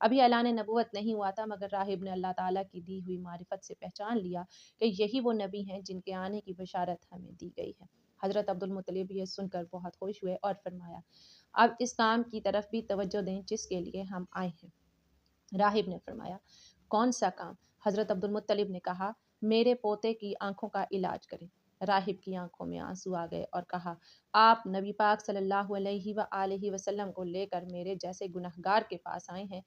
ابھی اعلان نبوت نہیں ہوا تھا مگر راہب نے اللہ تعالیٰ کی دی ہوئی معرفت سے پہچان لیا کہ یہی وہ نبی ہیں جن کے آنے کی بشارت ہمیں دی گئی ہے۔ حضرت عبد المطلب یہ سن کر بہت خوش ہوئے اور فرمایا اب اس کام کی طرف بھی توجہ دیں جس کے لیے ہم آئے ہیں۔ راہب نے فرمایا کون سا کام؟ حضرت عبد المطلب نے کہا میرے پوتے کی آنکھوں کا علاج کریں۔ راہب کی آنکھوں میں آنسو آ گئے اور کہا آپ نبی پاک صلی اللہ علیہ وآلہ وسلم کو لے کر میرے جیسے گنہگار کے پاس آئے ہیں،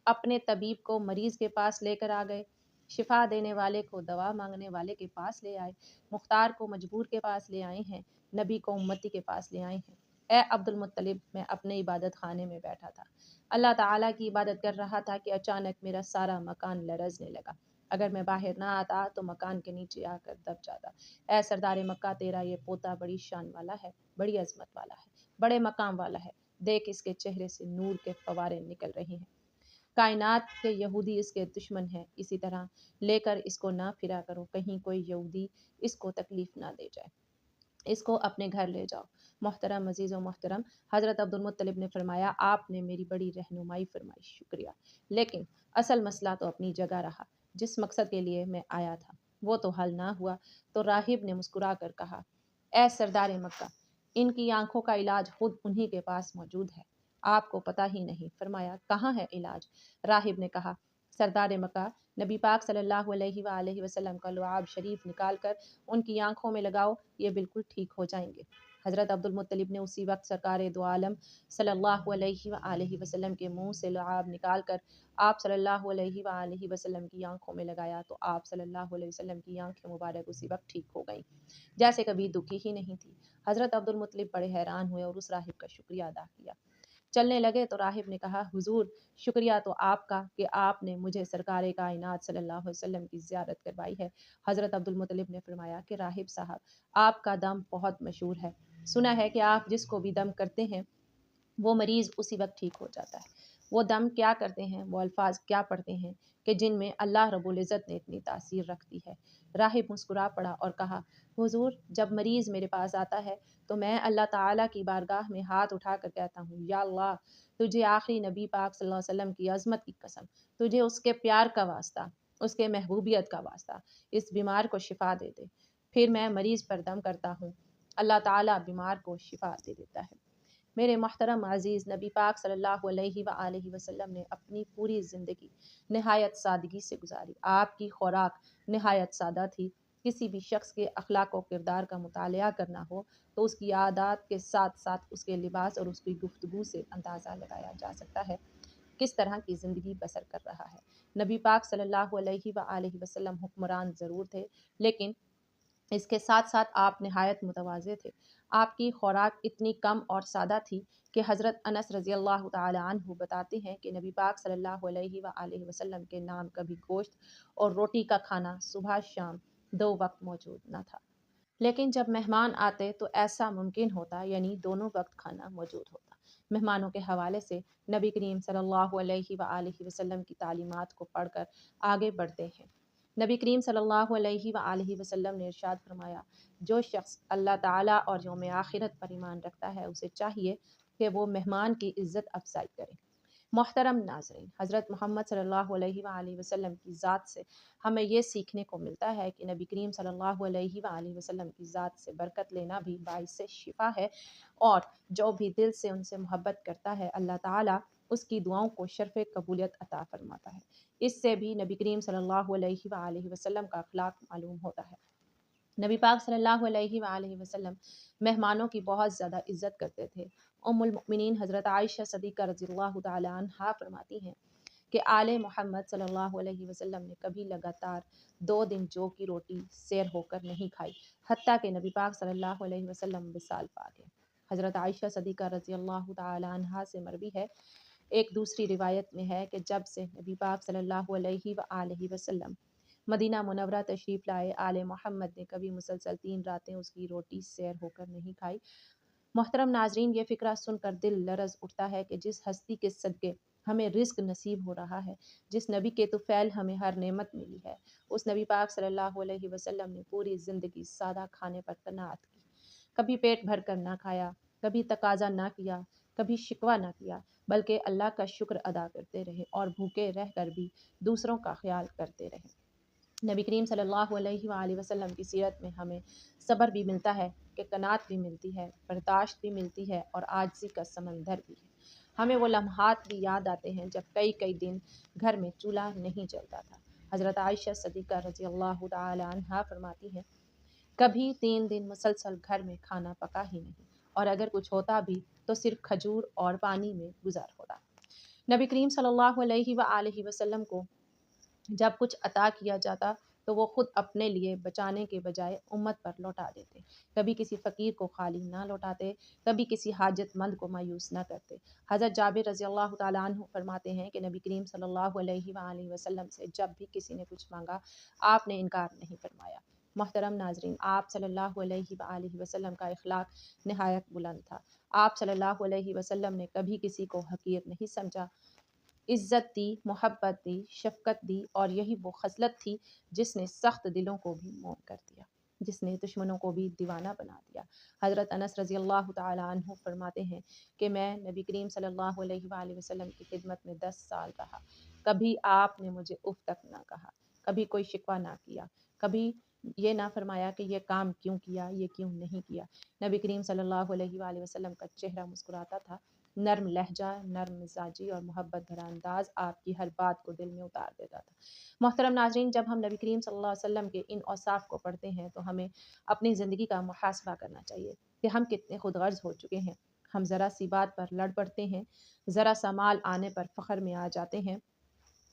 اپنے طبیب کو مریض کے پاس لے کر آ گئے، شفا دینے والے کو دوا مانگنے والے کے پاس لے آئے، مختار کو مجبور کے پاس لے آئے ہیں، نبی کو امتی کے پاس لے آئے ہیں۔ اے عبد المطلب، میں اپنے عبادت خانے میں بیٹھا تھا، اللہ تعالیٰ کی عبادت کر رہا تھا کہ اچانک میرا سارا مکان لرزنے لگا۔ اگر میں باہر نہ آتا تو مکان کے نیچے آ کر دب جاتا۔ اے سردار مکہ، تیرا یہ پوتا بڑی شان والا ہے، بڑی عظمت والا ہے، بڑے مقام والا ہے، دیکھ اس کے چہرے سے نور کے فوارے نکل رہے ہیں، کائنات کے یہودی اس کے دشمن ہیں، اسی طرح لے کر اس کو نہ پھرا کرو، کہیں کوئی یہودی اس کو تکلیف نہ دے جائے، اس کو اپنے گھر لے جاؤ۔ محترم عزیز و محترم، حضرت عبد المطلب نے فرمایا آپ نے میری بڑی رہنمائی فرمائی، شکریہ، لیکن اصل مسئلہ تو اپنی جگہ رہا، جس مقصد کے لیے میں آیا تھا وہ تو حل نہ ہوا۔ تو راہب نے مسکرا کر کہا اے سردار مکہ، ان کی آنکھوں کا علاج خود انہی کے پاس موجود ہے، آپ کو پتہ ہی نہیں۔ فرمایا کہاں ہے علاج؟ راہب نے کہا سردار مکہ، نبی پاک صلی اللہ علیہ وآلہ وسلم کا لعاب شریف نکال کر ان کی آنکھوں میں لگاؤ، یہ بالکل ٹھیک ہو جائیں گے۔ حضرت عبد المطلب نے اسی وقت سرکار دو عالم صلی اللہ علیہ وآلہ وسلم کے منہ سے لعاب نکال کر آپ صلی اللہ علیہ وآلہ وسلم کی آنکھوں میں لگایا تو آپ صلی اللہ علیہ وسلم کی آنکھیں مبارک اسی وقت ٹھیک ہو گئیں، جیسے کبھی دکھی ہی نہیں تھی۔ حضرت عبد المطلب بڑے حیران ہوئے اور اس راہب کا شکریہ ادا کیا۔ چلنے لگے تو راہب نے کہا حضور، شکریہ تو آپ کا کہ آپ نے مجھے سرکار کائنات صلی اللہ علیہ وسلم کی زیارت کروائی ہے۔ حضرت عبد المطلب نے فرمایا کہ راہب صاحب، آپ کا دم بہت مشہور ہے، سنا ہے کہ آپ جس کو بھی دم کرتے ہیں وہ مریض اسی وقت ٹھیک ہو جاتا ہے۔ وہ دم کیا کرتے ہیں، وہ الفاظ کیا پڑھتے ہیں کہ جن میں اللہ رب العزت نے اتنی تاثیر رکھتی ہے؟ راہب مسکرا پڑا اور کہا حضور، جب مریض میرے پاس آتا ہے تو میں اللہ تعالیٰ کی بارگاہ میں ہاتھ اٹھا کر کہتا ہوں یا اللہ، تجھے آخری نبی پاک صلی اللہ علیہ وسلم کی عظمت کی قسم، تجھے اس کے پیار کا واسطہ، اس کے محبوبیت کا واسطہ، اس بیمار کو شفا دے دے۔ پھر میں مریض پر دم کرتا ہوں، اللہ تعالیٰ بیمار کو شفا دے دیتا ہے۔ میرے محترم عزیز، نبی پاک صلی اللہ علیہ وآلہ وسلم نے اپنی پوری زندگی نہایت سادگی سے گزاری۔ آپ کی خوراک نہایت سادہ تھی۔ کسی بھی شخص کے اخلاق و کردار کا مطالعہ کرنا ہو تو اس کی عادات کے ساتھ ساتھ اس کے لباس اور اس کی گفتگو سے اندازہ لگایا جا سکتا ہے کس طرح کی زندگی بسر کر رہا ہے۔ نبی پاک صلی اللہ علیہ وآلہ وسلم حکمران ضرور تھے، لیکن اس کے ساتھ ساتھ آپ نہایت متواضع تھے۔ آپ کی خوراک اتنی کم اور سادہ تھی کہ حضرت انس رضی اللہ تعالی عنہ بتاتے ہیں کہ نبی پاک صلی اللہ علیہ وآلہ وسلم کے نام کبھی گوشت اور روٹی کا کھانا صبح شام دو وقت موجود نہ تھا، لیکن جب مہمان آتے تو ایسا ممکن ہوتا، یعنی دونوں وقت کھانا موجود ہوتا۔ مہمانوں کے حوالے سے نبی کریم صلی اللہ علیہ وآلہ وسلم کی تعلیمات کو پڑھ کر آگے بڑھتے ہیں۔ نبی کریم صلی اللہ علیہ وآلہ وسلم نے ارشاد فرمایا جو شخص اللہ تعالیٰ اور یوم آخرت پر ایمان رکھتا ہے اسے چاہیے کہ وہ مہمان کی عزت افزائی کرے۔ محترم ناظرین، حضرت محمد صلی اللہ علیہ وآلہ وسلم کی ذات سے ہمیں یہ سیکھنے کو ملتا ہے کہ نبی کریم صلی اللہ علیہ وآلہ وسلم کی ذات سے برکت لینا بھی باعث شفا ہے، اور جو بھی دل سے ان سے محبت کرتا ہے اللہ تعالیٰ اس کی دعاؤں کو شرف قبولیت عطا فرماتا ہے۔ اس سے بھی نبی کریم صلی اللہ علیہ وآلہ وسلم کا اخلاق معلوم ہوتا ہے۔ نبی پاک صلی اللہ علیہ وآلہ وسلم مہمانوں کی بہت زیادہ عزت کرتے تھے۔ ام المؤمنین حضرت عائشہ صدیقہ رضی اللہ تعالی عنہا فرماتی ہیں کہ آل محمد صلی اللہ علیہ وسلم نے کبھی لگاتار 2 دن جو کی روٹی سیر ہو کر نہیں کھائی، حتیٰ کہ نبی پاک صلی اللہ علیہ وسلم وصال پا گئے۔ حضرت عائشہ صدیقہ رضی اللہ تعالی عنہا سے مروی ہے، ایک دوسری روایت میں ہے کہ جب سے نبی پاک صلی اللہ علیہ وآلہ وسلم مدینہ منورہ تشریف لائے، آل محمد نے کبھی مسلسل 3 راتیں اس کی روٹی سیر ہو کر نہیں کھائی۔ محترم ناظرین، یہ فقرہ سن کر دل لرز اٹھتا ہے کہ جس ہستی کے صدقے ہمیں رزق نصیب ہو رہا ہے، جس نبی کے طفیل ہمیں ہر نعمت ملی ہے، اس نبی پاک صلی اللہ علیہ وسلم نے پوری زندگی سادہ کھانے پر قناعت کی، کبھی پیٹ بھر کر نہ کھایا، کبھی تقاضا نہ کیا، کبھی شکوہ نہ کیا، بلکہ اللہ کا شکر ادا کرتے رہے اور بھوکے رہ کر بھی دوسروں کا خیال کرتے رہے۔ نبی کریم صلی اللہ علیہ وآلہ وسلم کی سیرت میں ہمیں صبر بھی ملتا ہے کہ قناعت بھی ملتی ہے، برداشت بھی ملتی ہے اور عاجزی کا سمندر بھی ہے۔ ہمیں وہ لمحات بھی یاد آتے ہیں جب کئی کئی دن گھر میں چولہا نہیں جلتا تھا۔ حضرت عائشہ صدیقہ رضی اللہ تعالی عنہا فرماتی ہیں، کبھی 3 دن مسلسل گھر میں کھانا پکا ہی نہیں، اور اگر کچھ ہوتا بھی تو صرف کھجور اور پانی میں گزار ہوتا۔ نبی کریم صلی اللہ علیہ وآلہ وسلم کو جب کچھ عطا کیا جاتا تو وہ خود اپنے لیے بچانے کے بجائے امت پر لوٹا دیتے، کبھی کسی فقیر کو خالی نہ لوٹاتے، کبھی کسی حاجت مند کو مایوس نہ کرتے۔ حضرت جابر رضی اللہ تعالیٰ عنہ فرماتے ہیں کہ نبی کریم صلی اللہ علیہ وآلہ وسلم سے جب بھی کسی نے کچھ مانگا، آپ نے انکار نہیں فرمایا۔ محترم ناظرین، آپ صلی اللہ علیہ وآلہ وسلم کا اخلاق نہایت بلند تھا۔ آپ صلی اللہ علیہ وسلم نے کبھی کسی کو حقیر نہیں سمجھا، عزت دی، محبت دی، شفقت دی، اور یہی وہ خصلت تھی جس نے سخت دلوں کو بھی موم کر دیا، جس نے دشمنوں کو بھی دیوانہ بنا دیا۔ حضرت انس رضی اللہ تعالی عنہ فرماتے ہیں کہ میں نبی کریم صلی اللہ علیہ وآلہ وسلم کی خدمت میں 10 سال رہا، کبھی آپ نے مجھے اف تک نہ کہا، کبھی کوئی شکوہ نہ کیا، کبھی یہ نہ فرمایا کہ یہ کام کیوں کیا، یہ کیوں نہیں کیا۔ نبی کریم صلی اللہ علیہ وآلہ وسلم کا چہرہ مسکراتا تھا، نرم لہجہ، نرم مزاجی اور محبت بھرا انداز آپ کی ہر بات کو دل میں اتار دیتا تھا۔ محترم ناظرین، جب ہم نبی کریم صلی اللہ علیہ وسلم کے ان اوصاف کو پڑھتے ہیں تو ہمیں اپنی زندگی کا محاسبہ کرنا چاہیے کہ ہم کتنے خود غرض ہو چکے ہیں۔ ہم ذرا سی بات پر لڑ پڑتے ہیں، ذرا سا مال آنے پر فخر میں آ جاتے ہیں،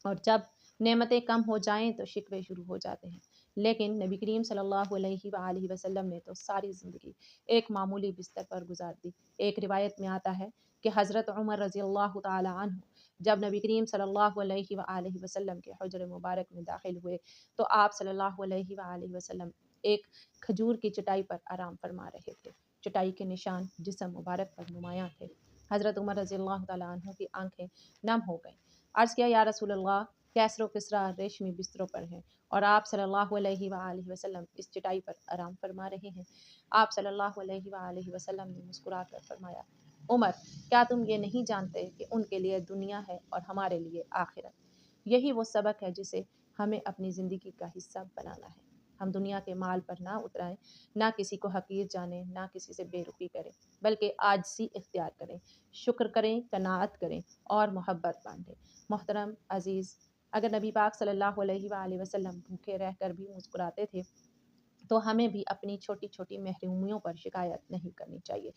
اور جب نعمتیں کم ہو جائیں تو شکوے شروع ہو جاتے ہیں۔ لیکن نبی کریم صلی اللہ علیہ وآلہ وسلم نے تو ساری زندگی ایک معمولی بستر پر گزار دی۔ ایک روایت میں آتا ہے کہ حضرت عمر رضی اللہ تعالی عنہ جب نبی کریم صلی اللہ علیہ وآلہ وسلم کے حجر مبارک میں داخل ہوئے تو آپ صلی اللہ علیہ وآلہ وسلم ایک کھجور کی چٹائی پر آرام فرما رہے تھے۔ چٹائی کے نشان جسم مبارک پر نمایاں تھے۔ حضرت عمر رضی اللہ تعالی عنہ کی آنکھیں نم ہو گئیں۔ عرض کیا، یا رسول اللہ، کیسر و کسرا ریشمی بستروں پر ہیں اور آپ صلی اللہ علیہ وآلہ وسلم اس چٹائی پر آرام فرما رہے ہیں۔ آپ صلی اللہ علیہ وآلہ وسلم نے مسکرا کر فرمایا، عمر، کیا تم یہ نہیں جانتے کہ ان کے لیے دنیا ہے اور ہمارے لیے آخرت؟ یہی وہ سبق ہے جسے ہمیں اپنی زندگی کا حصہ بنانا ہے۔ ہم دنیا کے مال پر نہ اترائیں، نہ کسی کو حقیر جانیں، نہ کسی سے بے رخی کریں، بلکہ عاجزی اختیار کریں، شکر کریں، قناعت کریں اور محبت باندھیں۔ محترم عزیز، اگر نبی پاک صلی اللہ علیہ وآلہ وسلم بھوکے رہ کر بھی مسکراتے تھے تو ہمیں بھی اپنی چھوٹی چھوٹی محرومیوں پر شکایت نہیں کرنی چاہیے۔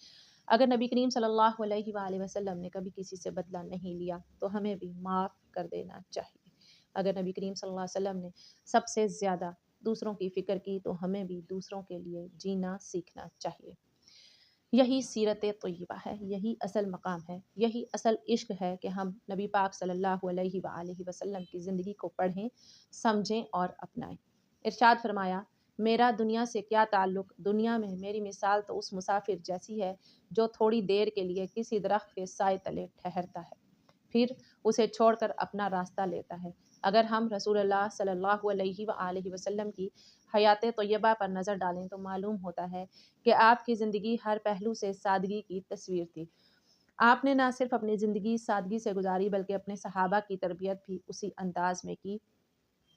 اگر نبی کریم صلی اللہ علیہ وآلہ وسلم نے کبھی کسی سے بدلہ نہیں لیا تو ہمیں بھی معاف کر دینا چاہیے۔ اگر نبی کریم صلی اللہ علیہ وسلم نے سب سے زیادہ دوسروں کی فکر کی تو ہمیں بھی دوسروں کے لیے جینا سیکھنا چاہیے۔ یہی سیرت طیبہ ہے، یہی اصل مقام ہے، یہی اصل عشق ہے کہ ہم نبی پاک صلی اللہ علیہ وآلہ وسلم کی زندگی کو پڑھیں، سمجھیں اور اپنائیں۔ ارشاد فرمایا، میرا دنیا سے کیا تعلق، دنیا میں میری مثال تو اس مسافر جیسی ہے جو تھوڑی دیر کے لیے کسی درخت کے سائے تلے ٹھہرتا ہے، پھر اسے چھوڑ کر اپنا راستہ لیتا ہے۔ اگر ہم رسول اللہ صلی اللہ علیہ وآلہ وسلم کی حیات طیبہ پر نظر ڈالیں تو معلوم ہوتا ہے کہ آپ کی زندگی ہر پہلو سے سادگی کی تصویر تھی۔ آپ نے نہ صرف اپنی زندگی سادگی سے گزاری بلکہ اپنے صحابہ کی تربیت بھی اسی انداز میں کی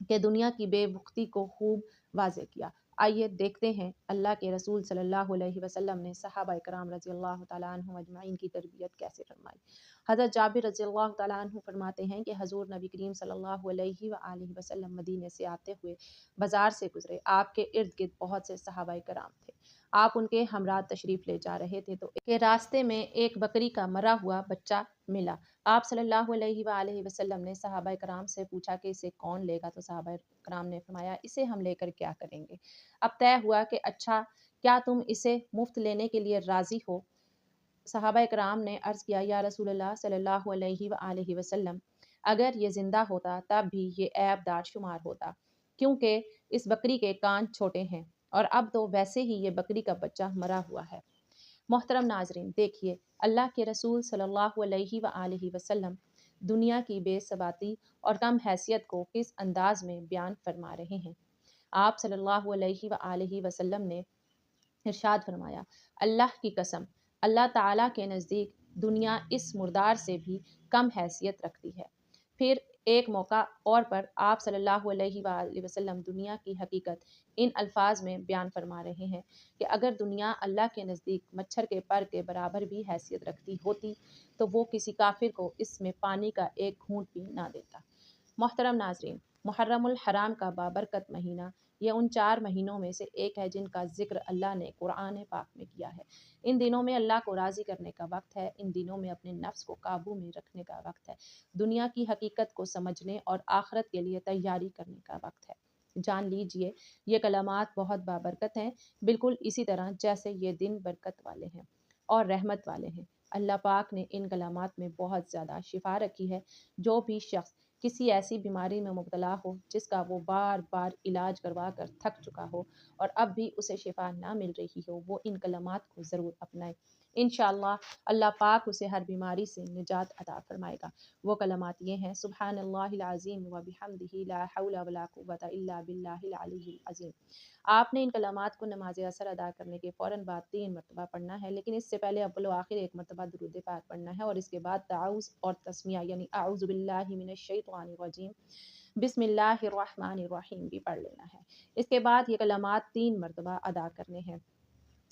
کہ دنیا کی بے وقتی کو خوب واضح کیا۔ آئیے دیکھتے ہیں اللہ کے رسول صلی اللہ علیہ وسلم نے صحابہ کرام رضی اللہ تعالیٰ عنہ اجمعین کی تربیت کیسے فرمائی۔ حضرت جابر رضی اللہ تعالیٰ عنہ فرماتے ہیں کہ حضور نبی کریم صلی اللہ علیہ وآلہ وسلم مدینے سے آتے ہوئے بازار سے گزرے، آپ کے ارد گرد بہت سے صحابہ کرام تھے، آپ ان کے ہمراہ تشریف لے جا رہے تھے تو کے راستے میں ایک بکری کا مرا ہوا بچہ ملا۔ آپ صلی اللہ علیہ وآلہ وسلم نے صحابہ کرام سے پوچھا کہ اسے کون لے گا تو صحابہ کرام نے فرمایا، اسے ہم لے کر کیا کریں گے؟ اب طے ہوا کہ اچھا، کیا تم اسے مفت لینے کے لیے راضی ہو؟ صحابہ کرام نے عرض کیا، یا رسول اللہ صلی اللہ علیہ وآلہ وسلم، اگر یہ زندہ ہوتا تب بھی یہ عیب دار شمار ہوتا، کیونکہ اس بکری کے کان چھوٹے ہیں اور اب تو ویسے ہی یہ بکری کا بچہ مرا ہوا ہے۔ محترم ناظرین، دیکھیے اللہ کے رسول صلی اللہ علیہ وآلہ وسلم دنیا کی بے ثباتی اور کم حیثیت کو کس انداز میں بیان فرما رہے ہیں۔ آپ صلی اللہ علیہ وآلہ وسلم نے ارشاد فرمایا، اللہ کی قسم، اللہ تعالیٰ کے نزدیک دنیا اس مردار سے بھی کم حیثیت رکھتی ہے۔ پھر ایک موقع اور پر آپ صلی اللہ علیہ وآلہ وسلم دنیا کی حقیقت ان الفاظ میں بیان فرما رہے ہیں کہ اگر دنیا اللہ کے نزدیک مچھر کے پر کے برابر بھی حیثیت رکھتی ہوتی تو وہ کسی کافر کو اس میں پانی کا ایک گھونٹ بھی نہ دیتا۔ محترم ناظرین، محرم الحرام کا بابرکت مہینہ یہ ان 4 مہینوں میں سے ایک ہے جن کا ذکر اللہ نے قرآن پاک میں کیا ہے۔ ان دنوں میں اللہ کو راضی کرنے کا وقت ہے، ان دنوں میں اپنے نفس کو قابو میں رکھنے کا وقت ہے، دنیا کی حقیقت کو سمجھنے اور آخرت کے لیے تیاری کرنے کا وقت ہے۔ جان لیجئے یہ کلمات بہت بابرکت ہیں، بالکل اسی طرح جیسے یہ دن برکت والے ہیں اور رحمت والے ہیں۔ اللہ پاک نے ان کلمات میں بہت زیادہ شفا رکھی ہے۔ جو بھی شخص کسی ایسی بیماری میں مبتلا ہو جس کا وہ بار بار علاج کروا کر تھک چکا ہو اور اب بھی اسے شفا نہ مل رہی ہو، وہ ان کلمات کو ضرور اپنائے۔ انشاءاللہ اللہ پاک اسے ہر بیماری سے نجات عطا فرمائے گا۔ وہ کلمات یہ ہیں: سبحان اللہ العظیم و بحمدہ، لا حول ولا قوۃ الا باللہ العلی العظیم۔ آپ نے ان کلمات کو نماز عصر ادا کرنے کے فوراً بعد 3 مرتبہ پڑھنا ہے، لیکن اس سے پہلے اول و آخر ایک مرتبہ درود پاک پڑھنا ہے اور اس کے بعد تعوذ اور تسمیہ یعنی اعوذ باللہ من الشیطان الرجیم، بسم اللہ الرحمن الرحیم بھی پڑھ لینا ہے۔ اس کے بعد یہ کلمات 3 مرتبہ ادا کرنے ہیں۔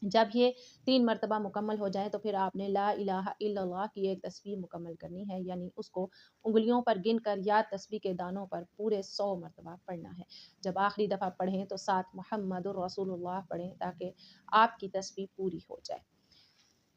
جب یہ 3 مرتبہ مکمل ہو جائیں تو پھر آپ نے لا الہ الا اللہ کی ایک تسبیح مکمل کرنی ہے، یعنی اس کو انگلیوں پر گن کر یا تسبیح کے دانوں پر پورے 100 مرتبہ پڑھنا ہے۔ جب آخری دفعہ پڑھیں تو ساتھ محمد الرسول اللہ پڑھیں تاکہ آپ کی تسبیح پوری ہو جائے۔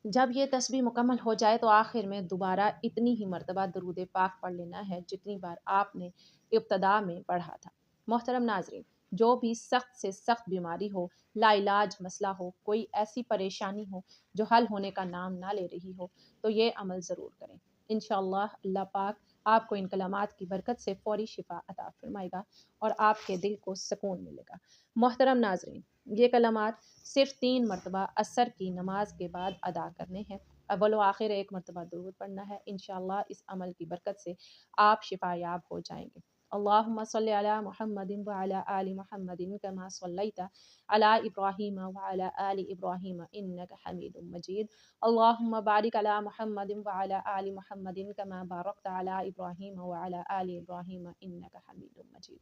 جب یہ تسبیح مکمل ہو جائے تو آخر میں دوبارہ اتنی ہی مرتبہ درود پاک پڑھ لینا ہے جتنی بار آپ نے ابتدا میں پڑھا تھا۔ محترم ناظرین، جو بھی سخت سے سخت بیماری ہو، لا علاج مسئلہ ہو، کوئی ایسی پریشانی ہو جو حل ہونے کا نام نہ لے رہی ہو تو یہ عمل ضرور کریں۔ انشاءاللہ اللہ پاک آپ کو ان کلمات کی برکت سے فوری شفا عطا فرمائے گا اور آپ کے دل کو سکون ملے گا۔ محترم ناظرین، یہ کلمات صرف 3 مرتبہ عصر کی نماز کے بعد ادا کرنے ہیں۔ اول و آخر ایک مرتبہ درود پڑھنا ہے۔ انشاءاللہ اس عمل کی برکت سے آپ شفا یاب ہو جائیں گے۔ اللہم صلی علی محمد وعلی آل محمد کما صلیت علی ابراہیم وعلی آل ابراہیم انک حمید مجید۔ اللہم بارک علی محمد وعلی آل محمد کما بارکت علی ابراہیم وعلی آل ابراہیم انک حمید مجید۔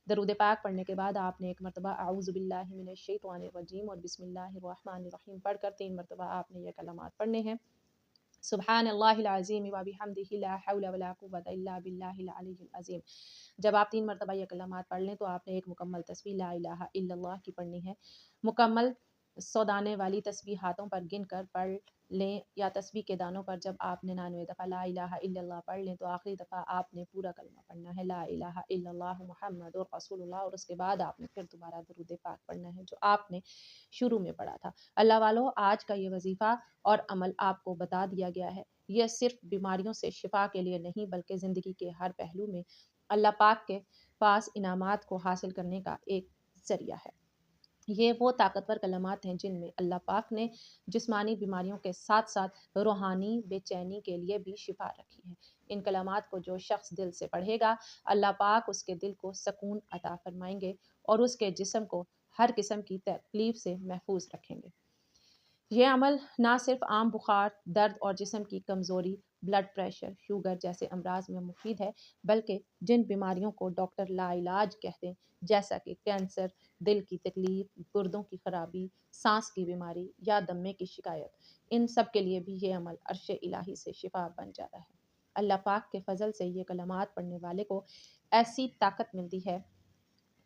درود پاک پڑھنے کے بعد آپ نے ایک مرتبہ اعوذ باللہ من الشیطان الرجیم اور بسم اللہ الرحمن الرحیم پڑھ کر 3 مرتبہ آپ نے یہ کلمات پڑھنے ہیں: سبحان اللہ العظیم و بحمدہ، لا حول ولا قوۃ الا باللہ العلی العظیم۔ جب آپ 3 مرتبہ یہ کلمات پڑھ لیں تو آپ نے ایک مکمل تسبیح لا الہ الا اللہ کی پڑھنی ہے۔ مکمل 100 دانے والی تسبیح ہاتھوں پر گن کر پڑھ لیں یا تسبیح کے دانوں پر جب آپ 99 دفعہ لا الہ الا اللہ پڑھ لیں تو آخری دفعہ آپ نے پورا کلمہ پڑھنا ہے: لا الہ الا اللہ محمد رسول اللہ، اور اس کے بعد آپ نے پھر دوبارہ درود پاک پڑھنا ہے جو آپ نے شروع میں پڑھا تھا۔ اللہ والو، آج کا یہ وظیفہ اور عمل آپ کو بتا دیا گیا ہے۔ یہ صرف بیماریوں سے شفا کے لیے نہیں بلکہ زندگی کے ہر پہلو میں اللہ پاک کے پاس انعامات کو حاصل کرنے کا ایک ذریعہ ہے۔ یہ وہ طاقتور کلمات ہیں جن میں اللہ پاک نے جسمانی بیماریوں کے ساتھ ساتھ روحانی بے چینی کے لیے بھی شفا رکھی ہے۔ ان کلمات کو جو شخص دل سے پڑھے گا، اللہ پاک اس کے دل کو سکون عطا فرمائیں گے اور اس کے جسم کو ہر قسم کی تکلیف سے محفوظ رکھیں گے۔ یہ عمل نہ صرف عام بخار، درد اور جسم کی کمزوری، بلڈ پریشر، شوگر جیسے امراض میں مفید ہے، بلکہ جن بیماریوں کو ڈاکٹر لا علاج کہتے ہیں جیسا کہ کینسر، دل کی تکلیف، گردوں کی خرابی، سانس کی بیماری یا دمے کی شکایت، ان سب کے لیے بھی یہ عمل عرش الہی سے شفا بن جاتا ہے۔ اللہ پاک کے فضل سے یہ کلمات پڑھنے والے کو ایسی طاقت ملتی ہے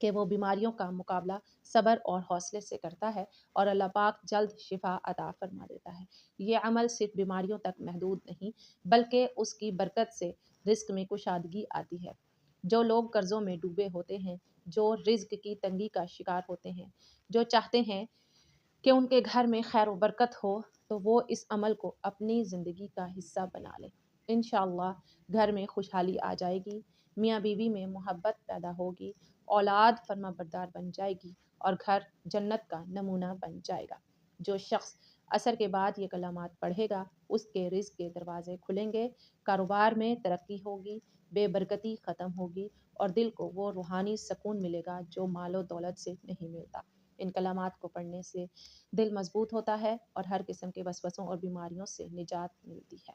کہ وہ بیماریوں کا مقابلہ صبر اور حوصلے سے کرتا ہے اور اللہ پاک جلد شفا عطا فرما دیتا ہے۔ یہ عمل صرف بیماریوں تک محدود نہیں بلکہ اس کی برکت سے رزق میں کشادگی آتی ہے۔ جو لوگ قرضوں میں ڈوبے ہوتے ہیں، جو رزق کی تنگی کا شکار ہوتے ہیں، جو چاہتے ہیں کہ ان کے گھر میں خیر و برکت ہو تو وہ اس عمل کو اپنی زندگی کا حصہ بنا لیں۔ انشاءاللہ گھر میں خوشحالی آ جائے گی، میاں بیوی میں محبت پیدا ہوگی، اولاد فرما بردار بن جائے گی اور گھر جنت کا نمونہ بن جائے گا۔ جو شخص عصر کے بعد یہ کلمات پڑھے گا اس کے رزق کے دروازے کھلیں گے، کاروبار میں ترقی ہوگی، بے برکتی ختم ہوگی اور دل کو وہ روحانی سکون ملے گا جو مال و دولت سے نہیں ملتا۔ ان کلمات کو پڑھنے سے دل مضبوط ہوتا ہے اور ہر قسم کے وسوسوں اور بیماریوں سے نجات ملتی ہے۔